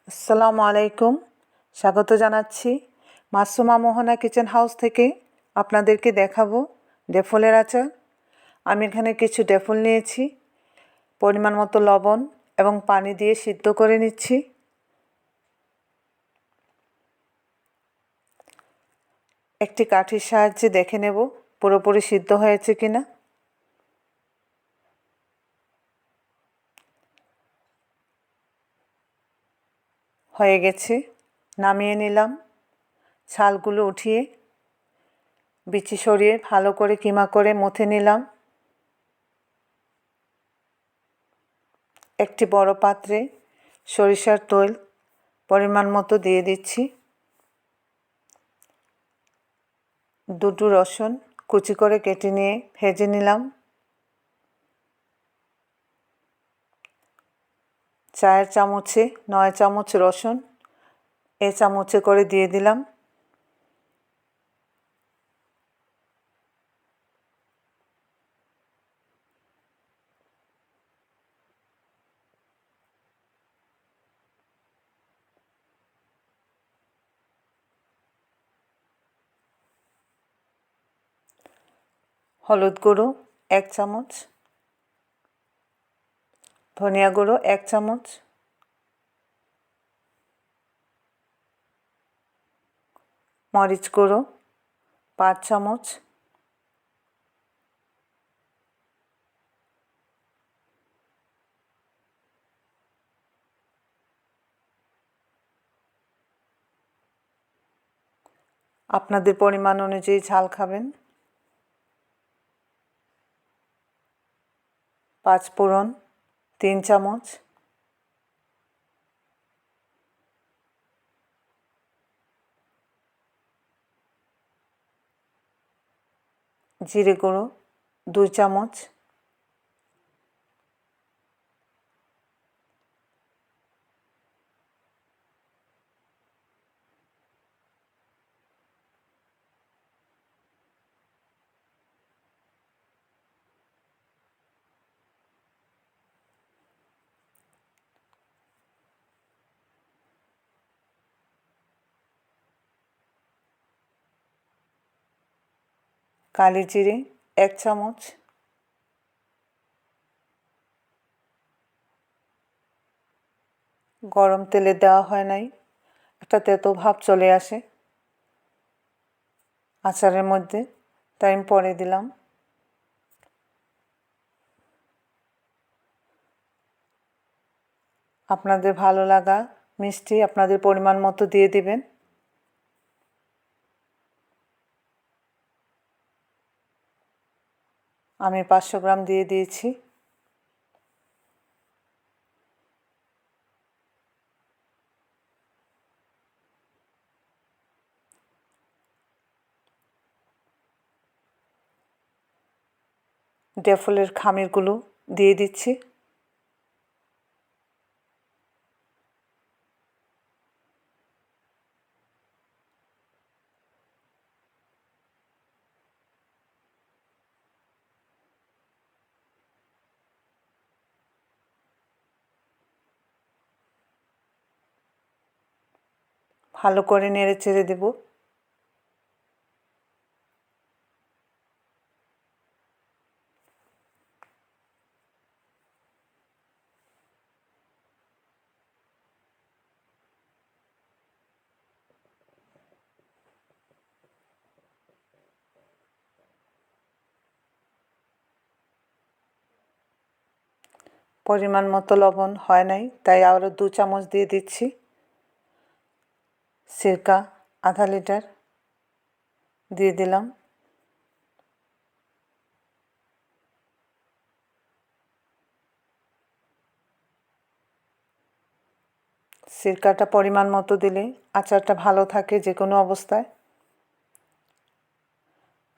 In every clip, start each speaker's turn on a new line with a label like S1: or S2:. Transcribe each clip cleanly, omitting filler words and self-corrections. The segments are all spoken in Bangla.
S1: আসসালামু আলাইকুম। স্বাগত জানাচ্ছি মাসুমা মোহনা কিচেন হাউস থেকে। আপনাদেরকে দেখাবো ডেফলের আচার। আমি এখানে কিছু ডেফল নিয়েছি, পরিমাণ মতো লবণ এবং পানি দিয়ে সিদ্ধ করে নিচ্ছি। একটি কাঠির সাহায্যে দেখে নেব পুরোপুরি সিদ্ধ হয়েছে কিনা। হয়ে গেছে, নামিয়ে নিলাম। ছালগুলো উঠিয়ে বিচি সরিয়ে ভালো করে কিমা করে মথে নিলাম। একটি বড় পাত্রে সরিষার তেল পরিমাণ মতো দিয়ে দিচ্ছি। দুটো রসুন কুচি করে কেটে নিয়ে ভেজে নিলাম। চায়ের চামচে 9 চামচ রসুন এ চামচে করে দিয়ে দিলাম। হলুদ গুঁড়ো 1 চামচ, ধনিয়া গুঁড়ো 1 চামচ, মরিচ গুঁড়ো 5 চামচ, আপনাদের পরিমাণ অনুযায়ী ঝাল খাবেন। 5 ফোড়ন 3 চামচ, জিরে গুঁড়ো 2 চামচ, কালি জিরে 1 চামচ, গরম তেলে দেওয়া হয় নাই, একটা তেতো ভাব চলে আসে আচারের মধ্যে, তাই আমি পরে দিলাম। আপনাদের ভালো লাগা মিষ্টি আপনাদের পরিমাণ মতো দিয়ে দিবেন। আমি 500 গ্রাম দিয়ে দিয়েছি। ডেফলের খামিরগুলো দিয়ে দিচ্ছি। ভালো করে নেড়ে চেড়ে দেব। পরিমাণ মতো লবণ হয় নাই, তাই আরও 2 চামচ দিয়ে দিচ্ছি। সিরকা আধা লিটার দিয়ে দিলাম। সিরকাটা পরিমাণ মতো দিলে আচারটা ভালো থাকে যে কোনো অবস্থায়।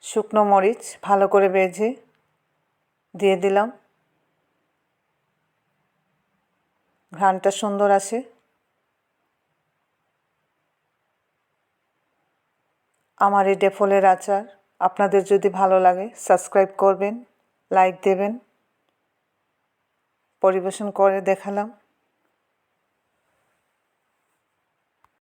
S1: শুকনো মরিচ ভালো করে ভেজে দিয়ে দিলাম, ঘ্রাণটা সুন্দর আসে। আমার এই ডেফলের আচার আপনাদের যদি ভালো লাগে সাবস্ক্রাইব করবেন, লাইক দেবেন। পরিবেশন করে দেখালাম।